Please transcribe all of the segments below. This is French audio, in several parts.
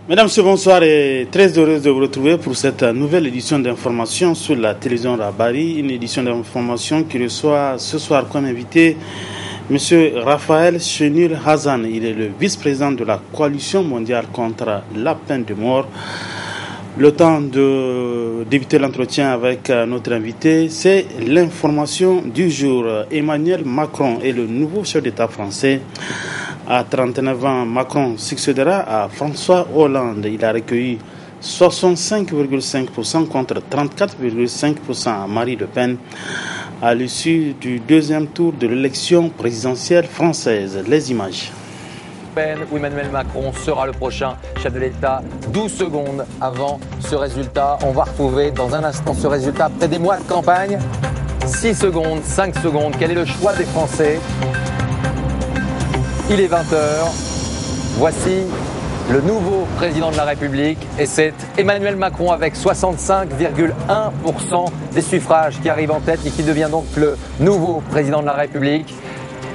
Mesdames, Messieurs, bonsoir et très heureuse de vous retrouver pour cette nouvelle édition d'information sur la télévision Rabari, une édition d'information qui reçoit ce soir comme invité M. Raphaël Chenil Hazan. Il est le vice-président de la coalition mondiale contre la peine de mort. Le temps de débuter l'entretien avec notre invité, c'est l'information du jour. Emmanuel Macron est le nouveau chef d'État français. À 39 ans, Macron succédera à François Hollande. Il a recueilli 65,5% contre 34,5% à Marine Le Pen à l'issue du deuxième tour de l'élection présidentielle française. Les images. Où Emmanuel Macron sera le prochain chef de l'État. 12 secondes avant ce résultat. On va retrouver dans un instant ce résultat après des mois de campagne. 6 secondes, 5 secondes. Quel est le choix des Français ? Il est 20h. Voici le nouveau président de la République et c'est Emmanuel Macron avec 65,1% des suffrages qui arrive en tête et qui devient donc le nouveau président de la République.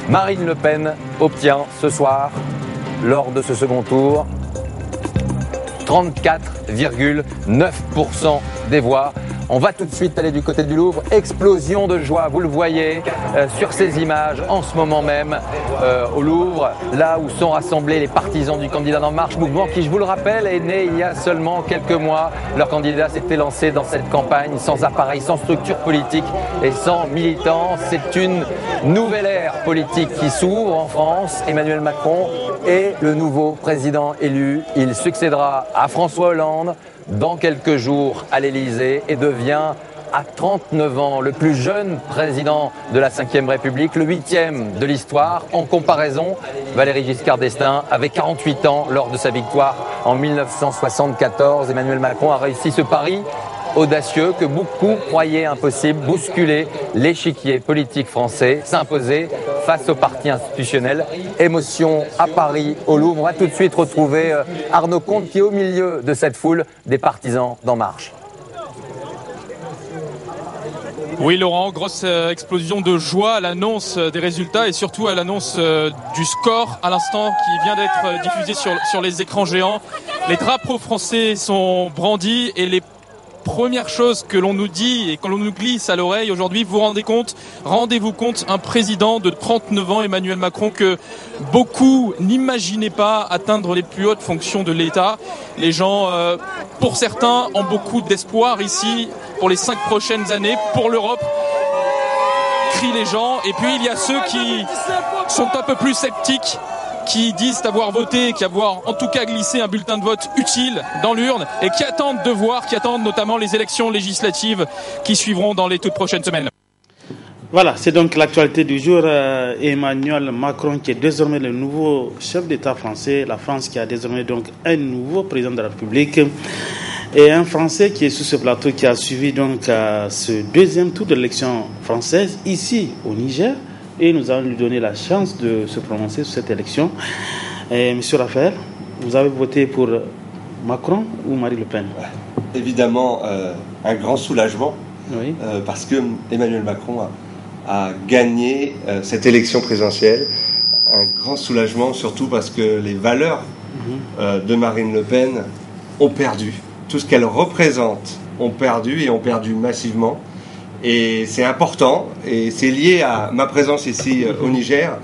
Marine Le Pen obtient ce soir, lors de ce second tour, 34,9% des voix. On va tout de suite aller du côté du Louvre. Explosion de joie, vous le voyez sur ces images en ce moment même au Louvre, là où sont rassemblés les partisans du candidat d'En Marche, mouvement qui, je vous le rappelle, est né il y a seulement quelques mois. Leur candidat s'était lancé dans cette campagne sans appareil, sans structure politique et sans militants. C'est une nouvelle ère politique qui s'ouvre en France. Emmanuel Macron est le nouveau président élu. Il succédera à François Hollande dans quelques jours à l'Élysée et devient à 39 ans le plus jeune président de la Ve République, le 8e de l'histoire. En comparaison, Valéry Giscard d'Estaing avait 48 ans lors de sa victoire en 1974. Emmanuel Macron a réussi ce pari audacieux que beaucoup croyaient impossible, bousculer l'échiquier politique français, s'imposer face aux partis institutionnels. Émotion à Paris, au Louvre. On va tout de suite retrouver Arnaud Comte qui est au milieu de cette foule des partisans d'En Marche. Oui Laurent, grosse explosion de joie à l'annonce des résultats et surtout à l'annonce du score à l'instant qui vient d'être diffusé sur les écrans géants. Les drapeaux français sont brandis et les première chose que l'on nous dit et que l'on nous glisse à l'oreille aujourd'hui, rendez-vous compte, un président de 39 ans, Emmanuel Macron, que beaucoup n'imaginaient pas atteindre les plus hautes fonctions de l'État. Les gens, pour certains, ont beaucoup d'espoir ici pour les 5 prochaines années, pour l'Europe, crient les gens. Et puis il y a ceux qui sont un peu plus sceptiques, qui disent avoir voté, qui avoir en tout cas glissé un bulletin de vote utile dans l'urne et qui attendent notamment les élections législatives qui suivront dans les toutes prochaines semaines. Voilà, c'est donc l'actualité du jour. Emmanuel Macron qui est désormais le nouveau chef d'État français, la France qui a désormais donc un nouveau président de la République et un Français qui est sur ce plateau qui a suivi donc ce deuxième tour de l'élection française ici au Niger. Et nous allons lui donner la chance de se prononcer sur cette élection. Monsieur Raphaël, vous avez voté pour Macron ou Marine Le Pen ? Évidemment, un grand soulagement, oui. Parce que Emmanuel Macron a gagné cette élection présidentielle. Un grand soulagement, surtout parce que les valeurs de Marine Le Pen ont perdu. Tout ce qu'elle représente ont perdu et ont perdu massivement. Et c'est important, et c'est lié à ma présence ici au Niger,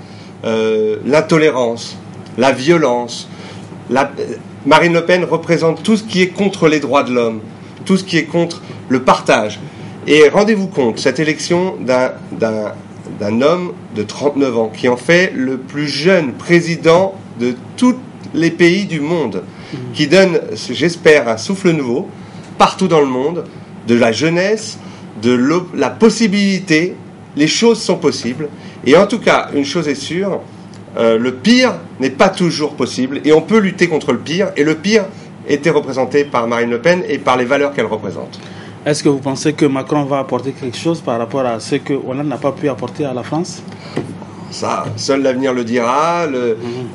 l'intolérance, la violence. Marine Le Pen représente tout ce qui est contre les droits de l'homme, tout ce qui est contre le partage. Et rendez-vous compte, cette élection d'un homme de 39 ans, qui en fait le plus jeune président de tous les pays du monde, qui donne, j'espère, un souffle nouveau, partout dans le monde, de la jeunesse, de la possibilité, les choses sont possibles. Et en tout cas, une chose est sûre, le pire n'est pas toujours possible et on peut lutter contre le pire. Et le pire était représenté par Marine Le Pen et par les valeurs qu'elle représente. Est-ce que vous pensez que Macron va apporter quelque chose par rapport à ce que Hollande n'a pas pu apporter à la France ? Ça, seul l'avenir le dira.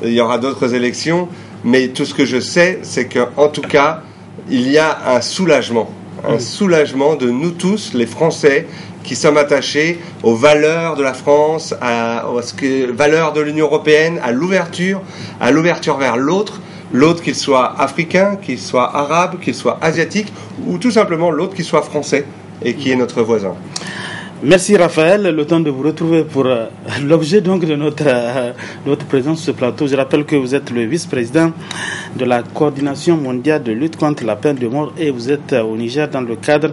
Il y aura d'autres élections. Mais tout ce que je sais, c'est qu'en tout cas, il y a un soulagement de nous tous, les Français, qui sommes attachés aux valeurs de la France, aux valeurs de l'Union européenne, à l'ouverture vers l'autre, L'autre qu'il soit africain, qu'il soit arabe, qu'il soit asiatique, ou tout simplement l'autre qu'il soit français et qui est notre voisin. Merci Raphaël, le temps de vous retrouver pour l'objet donc de notre présence sur ce plateau. Je rappelle que vous êtes le vice-président de la coordination mondiale de lutte contre la peine de mort et vous êtes au Niger dans le cadre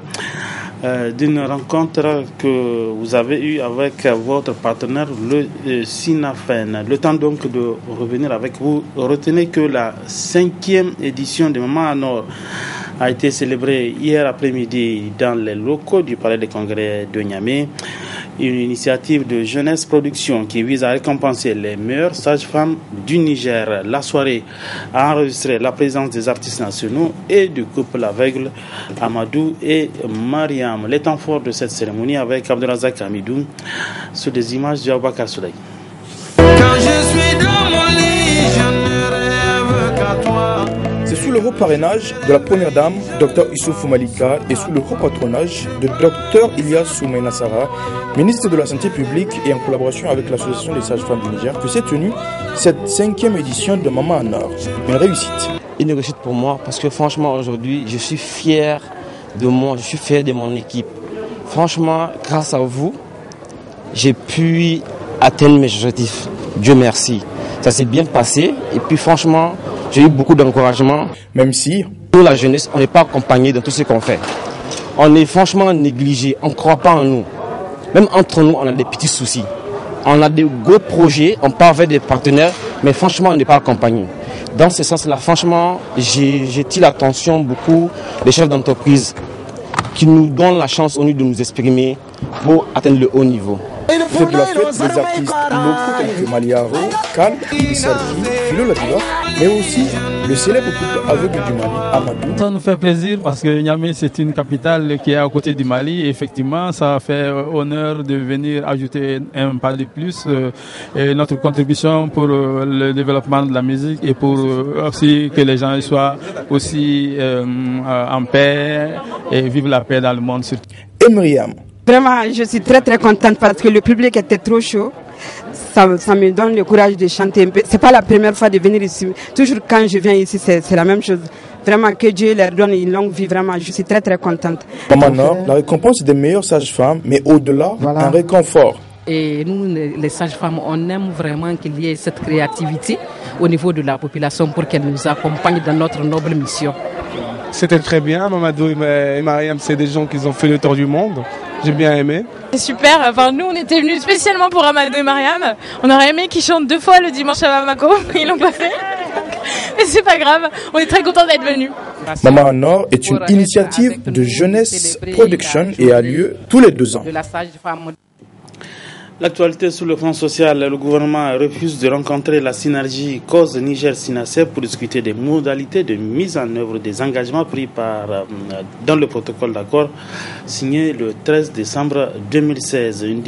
d'une rencontre que vous avez eue avec votre partenaire, le SINAFEN. Le temps donc de revenir avec vous. Retenez que la 5e édition de Maman à Nord a été célébrée hier après-midi dans les locaux du Palais des Congrès de Niamey. Une initiative de Jeunesse Production qui vise à récompenser les meilleures sages-femmes du Niger. La soirée a enregistré la présence des artistes nationaux et du couple aveugle Amadou et Mariam. Les temps forts de cette cérémonie avec Abdelrazak Hamidou sur des images de Aboubacar Souley. Quand je suis dans mon lit, je ne rêve qu'à toi. C'est sous le haut parrainage de la première dame, Dr Issoufou Malika, et sous le haut patronage de Dr Ilyas Soumaïna Sarah, ministre de la Santé publique, et en collaboration avec l'Association des sages-femmes du Niger, que s'est tenue cette 5e édition de Maman en Or. Une réussite. Une réussite pour moi parce que franchement aujourd'hui je suis fier de moi, je suis fier de mon équipe. Franchement, grâce à vous, j'ai pu atteindre mes objectifs. Dieu merci. Ça s'est bien passé et puis franchement, j'ai eu beaucoup d'encouragement. Même si nous, la jeunesse, on n'est pas accompagné dans tout ce qu'on fait. On est franchement négligé, on ne croit pas en nous. Même entre nous, on a des petits soucis. On a des gros projets, on part vers des partenaires, mais franchement, on n'est pas accompagné. Dans ce sens-là, franchement, j'ai tiré l'attention beaucoup des chefs d'entreprise qui nous donnent la chance au lieu de nous exprimer pour atteindre le haut niveau. C'est de la fête des artistes locaux tels que Maliaro, Kal, Sarki, Philo Ladiva, mais aussi le célèbre couple aveugle du Mali, Amadou. Ça nous fait plaisir parce que Niamey c'est une capitale qui est à côté du Mali et effectivement ça fait honneur de venir ajouter un pas de plus et notre contribution pour le développement de la musique et pour aussi que les gens soient aussi en paix et vivent la paix dans le monde. Et Myriam. Vraiment, je suis très très contente parce que le public était trop chaud. Ça me donne le courage de chanter un peu. C'est pas la première fois de venir ici. Toujours quand je viens ici, c'est la même chose. Vraiment, que Dieu leur donne une longue vie. Vraiment, je suis très très contente. Maman Nord, la récompense des meilleures sages-femmes, mais au-delà, un réconfort. Et nous, les sages-femmes, on aime vraiment qu'il y ait cette créativité au niveau de la population pour qu'elle nous accompagne dans notre noble mission. C'était très bien. Mamadou et Mariam, c'est des gens qui ont fait le tour du monde. J'ai bien aimé. C'est super. Enfin, nous, on était venus spécialement pour Amadou et Mariam. On aurait aimé qu'ils chantent 2 fois le dimanche à Bamako. Ils l'ont pas fait. Mais c'est pas grave. On est très contents d'être venus. Maman en Or est une initiative de Jeunesse Production et a lieu tous les 2 ans. L'actualité sur le front social, le gouvernement refuse de rencontrer la synergie cause Niger-Sinaseb pour discuter des modalités de mise en œuvre des engagements pris dans le protocole d'accord signé le 13 décembre 2016. Une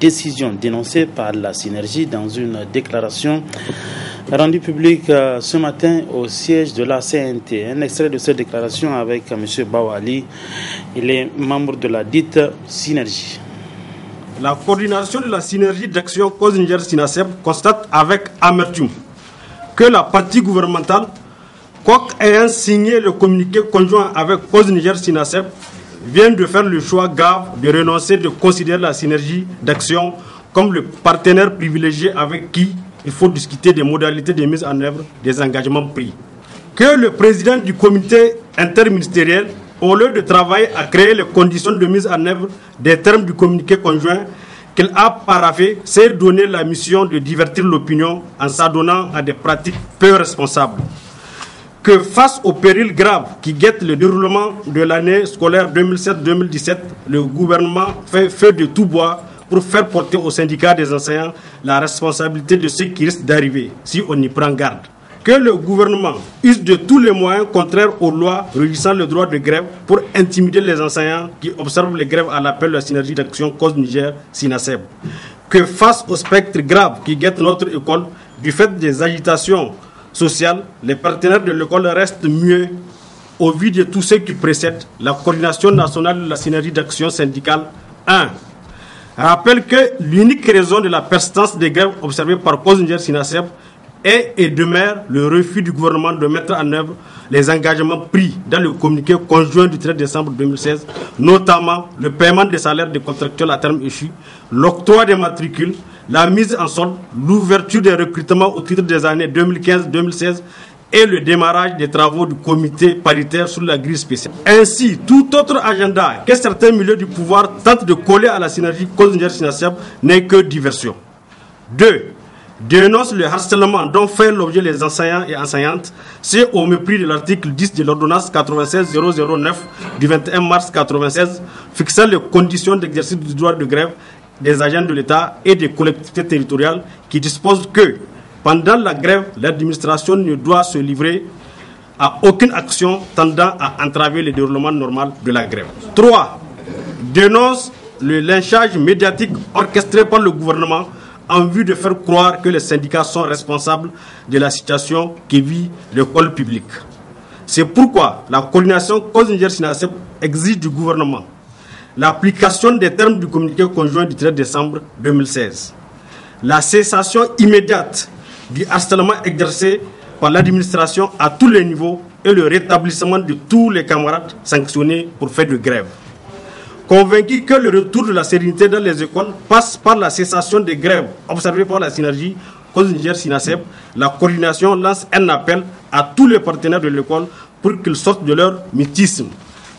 décision dénoncée par la synergie dans une déclaration rendue publique ce matin au siège de la CNT. Un extrait de cette déclaration avec M. Bawali, il est membre de la dite synergie. La coordination de la synergie d'action cause Niger-Sinaseb constate avec amertume que la partie gouvernementale, quoique ayant signé le communiqué conjoint avec cause Niger-Sinaseb, vient de faire le choix grave de renoncer de considérer la synergie d'action comme le partenaire privilégié avec qui il faut discuter des modalités de mise en œuvre des engagements pris. Que le président du comité interministériel, au lieu de travailler à créer les conditions de mise en œuvre des termes du communiqué conjoint qu'il a paraphé, s'est donné la mission de divertir l'opinion en s'adonnant à des pratiques peu responsables. Que face aux périls graves qui guettent le déroulement de l'année scolaire 2007-2017, le gouvernement fait feu de tout bois pour faire porter au syndicat des enseignants la responsabilité de ce qui risque d'arriver si on y prend garde. Que le gouvernement use de tous les moyens contraires aux lois régissant le droit de grève pour intimider les enseignants qui observent les grèves à l'appel de la synergie d'action cause Niger-Sinaseb. Que face au spectre grave qui guette notre école, du fait des agitations sociales, les partenaires de l'école restent muets au vu de tout ce qui précède. La coordination nationale de la synergie d'action syndicale 1 rappelle que l'unique raison de la persistance des grèves observées par cause Niger-Sinaseb et demeure le refus du gouvernement de mettre en œuvre les engagements pris dans le communiqué conjoint du 13 décembre 2016, notamment le paiement des salaires des contractuels à terme échu, l'octroi des matricules, la mise en solde, l'ouverture des recrutements au titre des années 2015-2016 et le démarrage des travaux du comité paritaire sur la grille spéciale. Ainsi, tout autre agenda que certains milieux du pouvoir tentent de coller à la synergie cause Niger-SYNASEP n'est que diversion. 2. Dénonce le harcèlement dont fait l'objet les enseignants et enseignantes, c'est au mépris de l'article 10 de l'ordonnance 96-009 du 21 mars 1996 fixant les conditions d'exercice du droit de grève des agents de l'État et des collectivités territoriales qui dispose que pendant la grève, l'administration ne doit se livrer à aucune action tendant à entraver le déroulement normal de la grève. 3. Dénonce le lynchage médiatique orchestré par le gouvernement en vue de faire croire que les syndicats sont responsables de la situation qui vit l'école publique. C'est pourquoi la coordination cause Niger-SYNASEP exige du gouvernement l'application des termes du communiqué conjoint du 13 décembre 2016, la cessation immédiate du harcèlement exercé par l'administration à tous les niveaux et le rétablissement de tous les camarades sanctionnés pour fait de grève. Convaincu que le retour de la sérénité dans les écoles passe par la cessation des grèves observées par la synergie cause Niger-SYNASEP, la coordination lance un appel à tous les partenaires de l'école pour qu'ils sortent de leur mutisme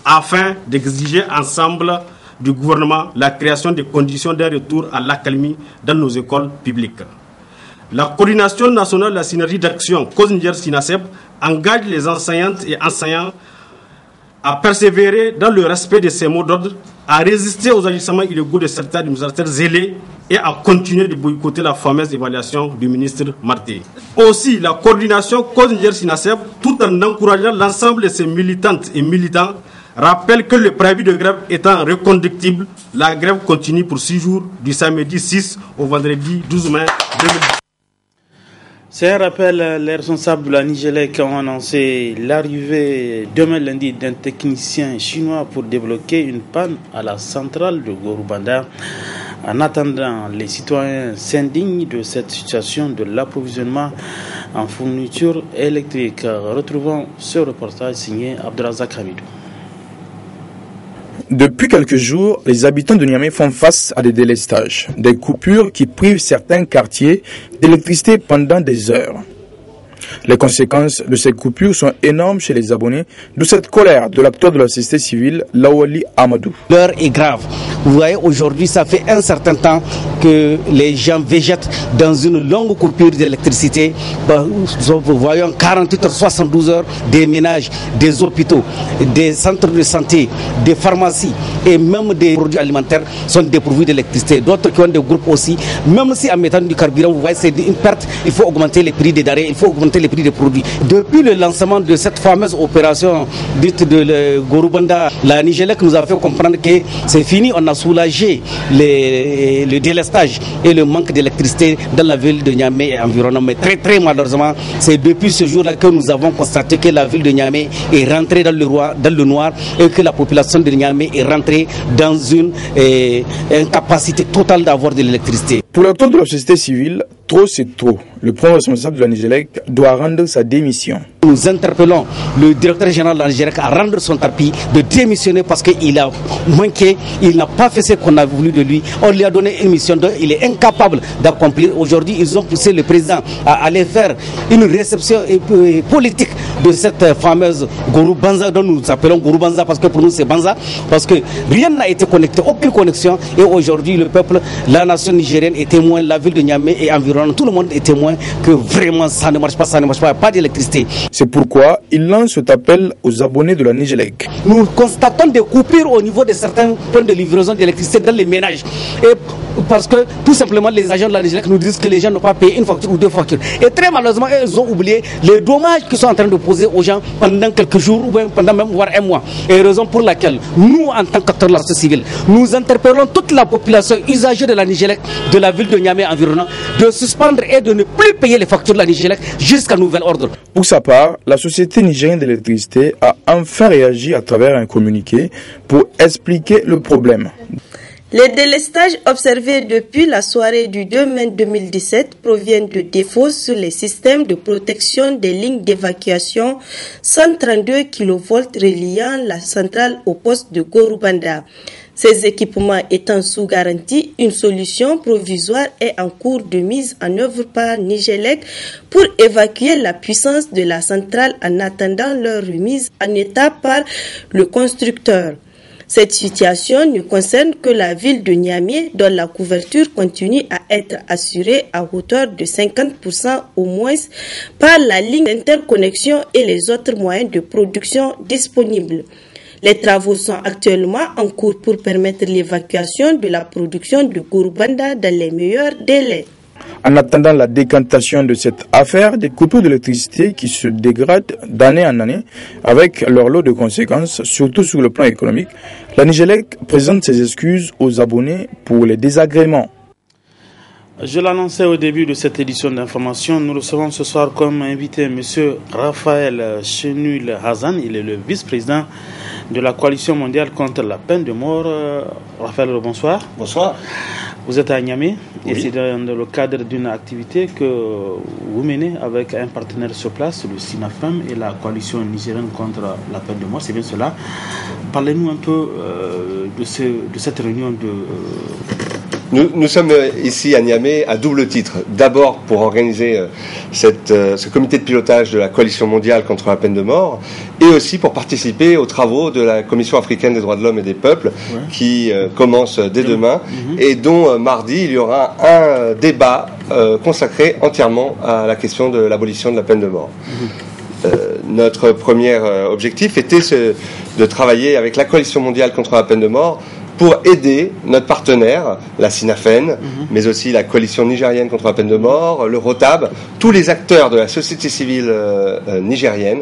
afin d'exiger ensemble du gouvernement la création des conditions d'un retour à l'accalmie dans nos écoles publiques. La coordination nationale de la synergie d'action cause Niger-SYNASEP engage les enseignantes et enseignants à persévérer dans le respect de ces mots d'ordre, à résister aux agissements illégaux de certains administrateurs zélés et à continuer de boycotter la fameuse évaluation du ministre Marté. Aussi, la coordination cause Niger-SYNASEP, tout en encourageant l'ensemble de ses militantes et militants, rappelle que le préavis de grève étant reconductible, la grève continue pour 6 jours, du samedi 6 au vendredi 12 mai 2010. C'est un rappel, les responsables de la Nigélec ont annoncé l'arrivée demain lundi d'un technicien chinois pour débloquer une panne à la centrale de Gorubanda. En attendant, les citoyens s'indignent de cette situation de l'approvisionnement en fourniture électrique. Retrouvons ce reportage signé Abdelrazak Hamidou. Depuis quelques jours, les habitants de Niamey font face à des délestages, des coupures qui privent certains quartiers d'électricité pendant des heures. Les conséquences de ces coupures sont énormes chez les abonnés, d'où cette colère de l'acteur de la société civile, Lawali Amadou. L'heure est grave. Vous voyez, aujourd'hui, ça fait un certain temps que les gens végètent dans une longue coupure d'électricité. Nous voyons 48 heures, 72 heures, des ménages, des hôpitaux, des centres de santé, des pharmacies et même des produits alimentaires sont dépourvus d'électricité. D'autres qui ont des groupes aussi, même si en mettant du carburant, vous voyez, c'est une perte, il faut augmenter les prix des denrées, il faut augmenter les prix des produits. Depuis le lancement de cette fameuse opération dite de Gorubanda, la Nigélec nous a fait comprendre que c'est fini, on a soulagé le délestage et le manque d'électricité dans la ville de Niamey et environnement. Mais très très malheureusement, c'est depuis ce jour-là que nous avons constaté que la ville de Niamey est rentrée dans le noir et que la population de Niamey est rentrée dans une incapacité totale d'avoir de l'électricité. Pour l'acteur de la société civile, trop c'est trop. Le premier responsable de la Nigélec doit rendre sa démission. Nous interpellons le directeur général de la Nigélec à rendre son tapis, de démissionner parce qu'il a manqué, il n'a pas fait ce qu'on a voulu de lui. On lui a donné une mission, il est incapable d'accomplir. Aujourd'hui, ils ont poussé le président à aller faire une réception politique de cette fameuse Gourou Banza, dont nous appelons Gourou Banza parce que pour nous c'est Banza, parce que rien n'a été connecté, aucune connexion. Et aujourd'hui, le peuple, la nation nigérienne est témoin, la ville de Niamey et environ, tout le monde est témoin que vraiment ça ne marche pas, il n'y a pas d'électricité. C'est pourquoi il lance cet appel aux abonnés de la Nigélec. Nous constatons des coupures au niveau de certains points de livraison d'électricité dans les ménages. Et parce que tout simplement les agents de la Nigélec nous disent que les gens n'ont pas payé une facture ou deux factures. Et très malheureusement, ils ont oublié les dommages qu'ils sont en train de poser aux gens pendant quelques jours ou même pendant même voire un mois. Et raison pour laquelle nous, en tant qu'acteurs de la société civile, nous interpellons toute la population usagère de la Nigélec, de la ville de Niamey environnant, de suspendre et de ne plus payer les factures de la Nigélec jusqu'à nouvel ordre. Pour sa part, la Société nigérienne d'électricité a enfin réagi à travers un communiqué pour expliquer le problème. Les délestages observés depuis la soirée du 2 mai 2017 proviennent de défauts sur les systèmes de protection des lignes d'évacuation 132 kV reliant la centrale au poste de Gorubanda. Ces équipements étant sous garantie, une solution provisoire est en cours de mise en œuvre par Nigelec pour évacuer la puissance de la centrale en attendant leur remise en état par le constructeur. Cette situation ne concerne que la ville de Niamey, dont la couverture continue à être assurée à hauteur de 50% au moins par la ligne d'interconnexion et les autres moyens de production disponibles. Les travaux sont actuellement en cours pour permettre l'évacuation de la production de Gorubanda dans les meilleurs délais. En attendant la décantation de cette affaire, des coupures d'électricité qui se dégradent d'année en année avec leur lot de conséquences, surtout sur le plan économique, la Nigelec présente ses excuses aux abonnés pour les désagréments. Je l'annonçais au début de cette édition d'information. Nous recevons ce soir comme invité M. Raphaël Chenul Hazan. Il est le vice-président de la Coalition mondiale contre la peine de mort. Raphaël, bonsoir. Bonsoir. Vous êtes à Niamey, oui. Et c'est dans le cadre d'une activité que vous menez avec un partenaire sur place, le SINAFEM et la Coalition nigérienne contre la peine de mort. C'est bien cela. Parlez-nous un peu de cette réunion de... Nous sommes ici à Niamey à double titre. D'abord pour organiser ce comité de pilotage de la Coalition mondiale contre la peine de mort et aussi pour participer aux travaux de la Commission africaine des droits de l'homme et des peuples qui commence dès demain et dont mardi il y aura un débat consacré entièrement à la question de l'abolition de la peine de mort. Notre premier objectif était de travailler avec la Coalition mondiale contre la peine de mort pour aider notre partenaire, la SINAFEN, mais aussi la Coalition nigérienne contre la peine de mort, le ROTAB, tous les acteurs de la société civile nigérienne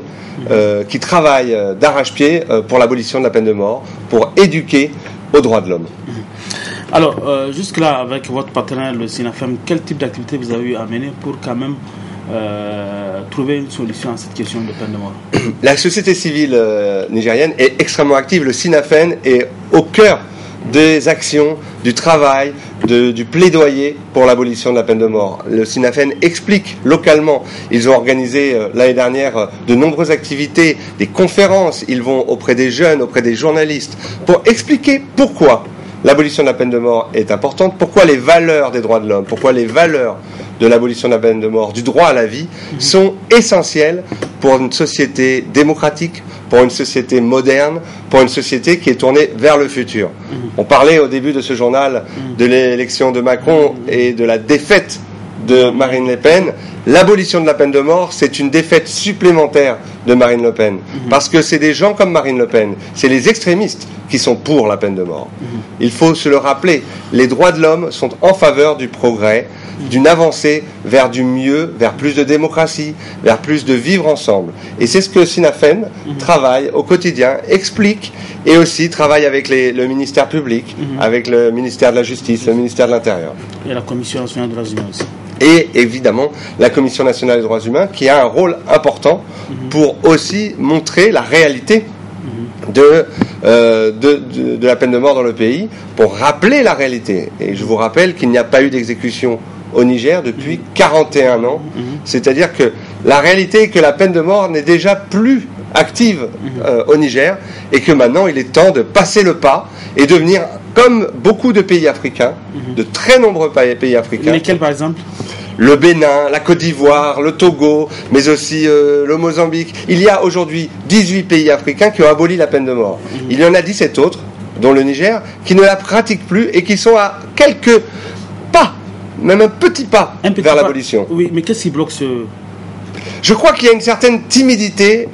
qui travaillent d'arrache-pied pour l'abolition de la peine de mort, pour éduquer aux droits de l'homme. Alors, jusque-là, avec votre partenaire, le SINAFEM, quel type d'activité vous avez eu à mener pour quand même trouver une solution à cette question de peine de mort? La société civile nigérienne est extrêmement active. Le SINAFEN est au cœur des actions, du travail, du plaidoyer pour l'abolition de la peine de mort. Le SINAFEN explique localement. Ils ont organisé l'année dernière de nombreuses activités, des conférences. Ils vont auprès des jeunes, auprès des journalistes, pour expliquer pourquoi l'abolition de la peine de mort est importante, pourquoi les valeurs des droits de l'homme, pourquoi les valeurs de l'abolition de la peine de mort, du droit à la vie, sont essentielles pour une société démocratique, pour une société moderne, pour une société qui est tournée vers le futur. On parlait au début de ce journal de l'élection de Macron et de la défaite de Marine Le Pen. L'abolition de la peine de mort, c'est une défaite supplémentaire de Marine Le Pen. Parce que c'est des gens comme Marine Le Pen, c'est les extrémistes qui sont pour la peine de mort. Il faut se le rappeler, les droits de l'homme sont en faveur du progrès, d'une avancée vers du mieux, vers plus de démocratie, vers plus de vivre ensemble. Et c'est ce que SINAFEN travaille au quotidien, explique, et aussi travaille avec le ministère public, avec le ministère de la Justice, le ministère de l'Intérieur. Et la Commission nationale des droits humains aussi. Et évidemment, la Commission nationale des droits humains, qui a un rôle important pour aussi montrer la réalité de la peine de mort dans le pays, pour rappeler la réalité. Et je vous rappelle qu'il n'y a pas eu d'exécution au Niger depuis 41 ans. C'est-à-dire que la réalité est que la peine de mort n'est déjà plus active au Niger et que maintenant il est temps de passer le pas et devenir comme beaucoup de pays africains, de très nombreux pays africains. Lesquels par exemple? Le Bénin, la Côte d'Ivoire, le Togo, mais aussi le Mozambique. Il y a aujourd'hui 18 pays africains qui ont aboli la peine de mort. Il y en a 17 autres, dont le Niger, qui ne la pratiquent plus et qui sont à quelques pas, même un petit pas vers l'abolition. Oui, mais qu'est-ce qui bloque ce... Je crois qu'il y a une certaine timidité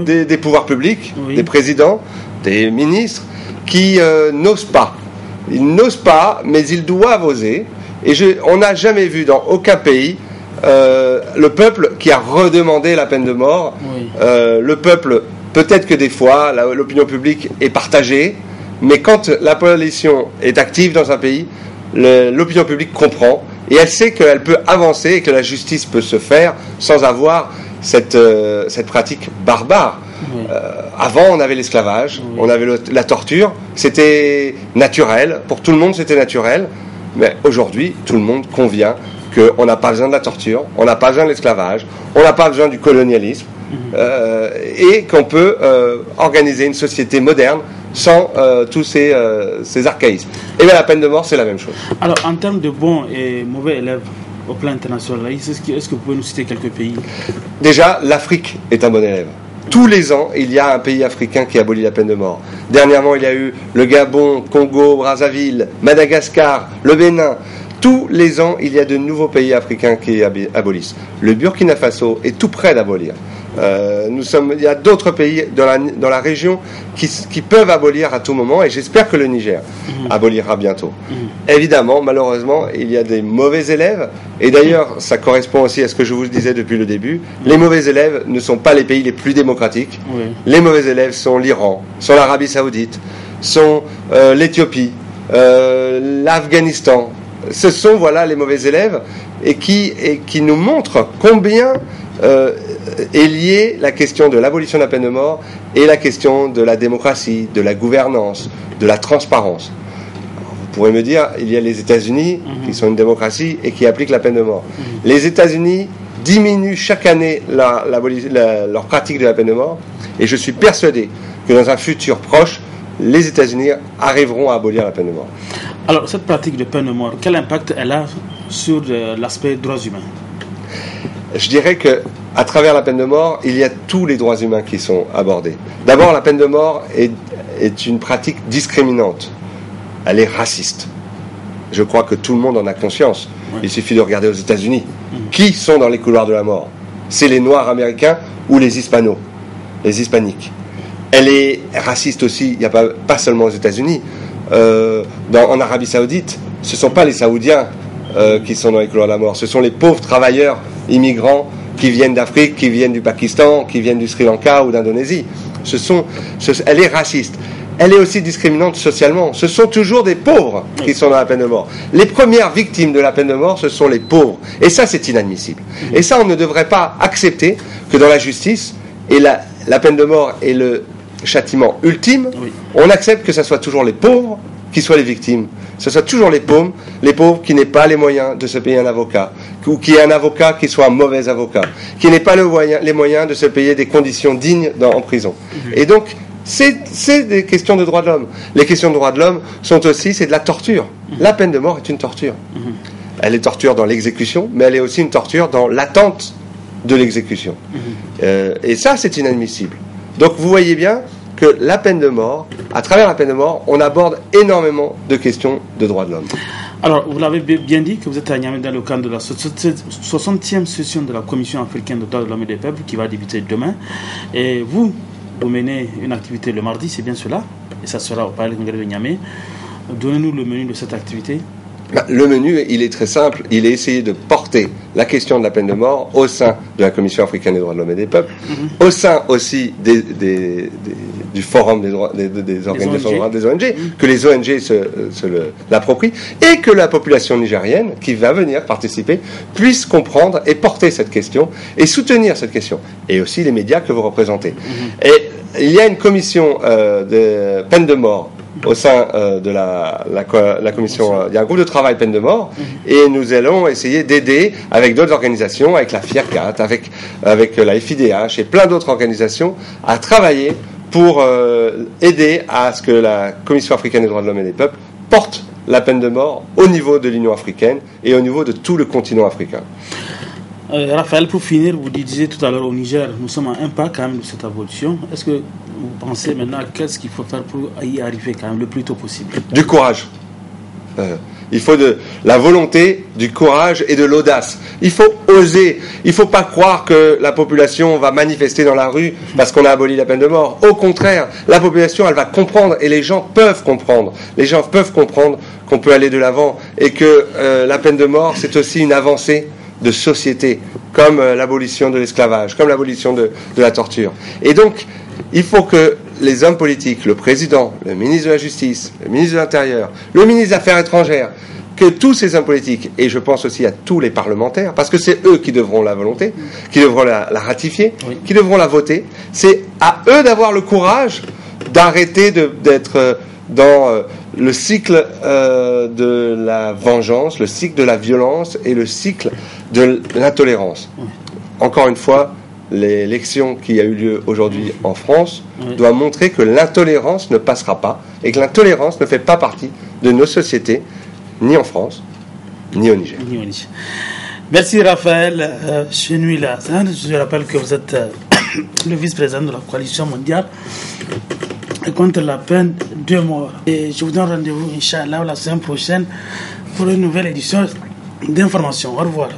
des pouvoirs publics, des présidents, des ministres, qui n'osent pas. Ils n'osent pas, mais ils doivent oser. Et on n'a jamais vu dans aucun pays le peuple qui a redemandé la peine de mort. Le peuple, peut-être que des fois, l'opinion publique est partagée, mais quand l'abolition est active dans un pays, l'opinion publique comprend et elle sait qu'elle peut avancer et que la justice peut se faire sans avoir cette pratique barbare. Avant, on avait l'esclavage, on avait la torture, c'était naturel, pour tout le monde c'était naturel, mais aujourd'hui, tout le monde convient qu'on n'a pas besoin de la torture, on n'a pas besoin de l'esclavage, on n'a pas besoin du colonialisme, et qu'on peut organiser une société moderne sans tous ces archaïsmes. Et bien la peine de mort, c'est la même chose. Alors, en termes de bons et mauvais élèves au plan international, est-ce que vous pouvez nous citer quelques pays? Déjà, l'Afrique est un bon élève. Tous les ans, il y a un pays africain qui abolit la peine de mort. Dernièrement, il y a eu le Gabon, Congo, Brazzaville, Madagascar, le Bénin. Tous les ans, il y a de nouveaux pays africains qui abolissent. Le Burkina Faso est tout près d'abolir. Il y a d'autres pays dans la région qui peuvent abolir à tout moment, et j'espère que le Niger abolira bientôt. Évidemment, malheureusement, il y a des mauvais élèves, et d'ailleurs ça correspond aussi à ce que je vous disais depuis le début. Les mauvais élèves ne sont pas les pays les plus démocratiques. Les mauvais élèves sont l'Iran, sont l'Arabie Saoudite, sont l'Éthiopie, l'Afghanistan. Ce sont les mauvais élèves, et qui nous montrent combien est liée la question de l'abolition de la peine de mort et la question de la démocratie, de la gouvernance, de la transparence. Alors, vous pourrez me dire, il y a les États-Unis qui sont une démocratie et qui appliquent la peine de mort. Les États-Unis diminuent chaque année leur pratique de la peine de mort, et je suis persuadé que dans un futur proche, les États-Unis arriveront à abolir la peine de mort. Alors, cette pratique de peine de mort, quel impact elle a sur l'aspect droits humains? Je dirais qu'à travers la peine de mort, il y a tous les droits humains qui sont abordés. D'abord, la peine de mort est une pratique discriminante. Elle est raciste. Je crois que tout le monde en a conscience. Il suffit de regarder aux États-Unis. Qui sont dans les couloirs de la mort? C'est les Noirs américains ou les Hispanos, les Hispaniques. Elle est raciste aussi, il n'y a pas seulement aux États-Unis. En Arabie Saoudite, ce ne sont pas les Saoudiens qui sont dans les couloirs de la mort, ce sont les pauvres travailleurs immigrants qui viennent d'Afrique, qui viennent du Pakistan, qui viennent du Sri Lanka ou d'Indonésie. Elle est raciste. Elle est aussi discriminante socialement. Ce sont toujours des pauvres qui sont dans la peine de mort. Les premières victimes de la peine de mort, ce sont les pauvres. Et ça, c'est inadmissible. Et ça, on ne devrait pas accepter que dans la justice, et la peine de mort est le châtiment ultime, on accepte que ce soit toujours les pauvres qui soient les victimes. Ce soit toujours les pauvres qui n'aient pas les moyens de se payer un avocat, ou qui ait un avocat qui soit un mauvais avocat, qui n'ait pas les moyens de se payer des conditions dignes en prison. Et donc, c'est des questions de droits de l'homme. Les questions de droits de l'homme c'est de la torture. La peine de mort est une torture. Elle est torture dans l'exécution, mais elle est aussi une torture dans l'attente de l'exécution. Et ça, c'est inadmissible. Donc, vous voyez bien que la peine de mort, à travers la peine de mort, on aborde énormément de questions de droits de l'homme. Alors, vous l'avez bien dit que vous êtes à Niamey dans le cadre de la 60e session de la Commission africaine des droits de l'homme et des peuples qui va débuter demain. Et vous menez une activité le mardi, c'est bien cela, et ça sera au Palais Congrès de Niamey. Donnez-nous le menu de cette activité. Le menu, il est très simple. Il est essayer de porter la question de la peine de mort au sein de la Commission africaine des droits de l'homme et des peuples, au sein aussi du forum des organisations des ONG, que les ONG l'approprient, et que la population nigérienne qui va venir participer puisse comprendre et porter cette question et soutenir cette question, et aussi les médias que vous représentez. Et il y a une commission de peine de mort au sein de la commission. Il y a un groupe de travail peine de mort, et nous allons essayer d'aider avec d'autres organisations, avec la FIACAT, avec la FIDH et plein d'autres organisations à travailler pour aider à ce que la Commission africaine des droits de l'homme et des peuples porte la peine de mort au niveau de l'Union africaine et au niveau de tout le continent africain. Raphaël, pour finir, vous disiez tout à l'heure au Niger, nous sommes à un pas quand même de cette évolution. Est-ce que vous pensez maintenant qu'est-ce qu'il faut faire pour y arriver quand même le plus tôt possible? Du courage. Il faut de la volonté, du courage et de l'audace. Il faut oser. Il ne faut pas croire que la population va manifester dans la rue parce qu'on a aboli la peine de mort. Au contraire, la population, elle va comprendre, et les gens peuvent comprendre. Les gens peuvent comprendre qu'on peut aller de l'avant, et que la peine de mort, c'est aussi une avancée de société, comme l'abolition de l'esclavage, comme l'abolition de la torture. Et donc, il faut que les hommes politiques, le président, le ministre de la Justice, le ministre de l'Intérieur, le ministre des Affaires étrangères, que tous ces hommes politiques, et je pense aussi à tous les parlementaires, parce que c'est eux qui devront la volonté, qui devront la ratifier, qui devront la voter, c'est à eux d'avoir le courage d'arrêter d'être dans le cycle de la vengeance, le cycle de la violence et le cycle de l'intolérance. Encore une fois, l'élection qui a eu lieu aujourd'hui en France doit montrer que l'intolérance ne passera pas et que l'intolérance ne fait pas partie de nos sociétés, ni en France, ni au Niger. Merci Raphaël Chenouila. Je rappelle que vous êtes le vice-président de la coalition mondiale contre la peine de mort. Et je vous donne rendez-vous, Inch'Allah, la semaine prochaine pour une nouvelle édition d'information. Au revoir.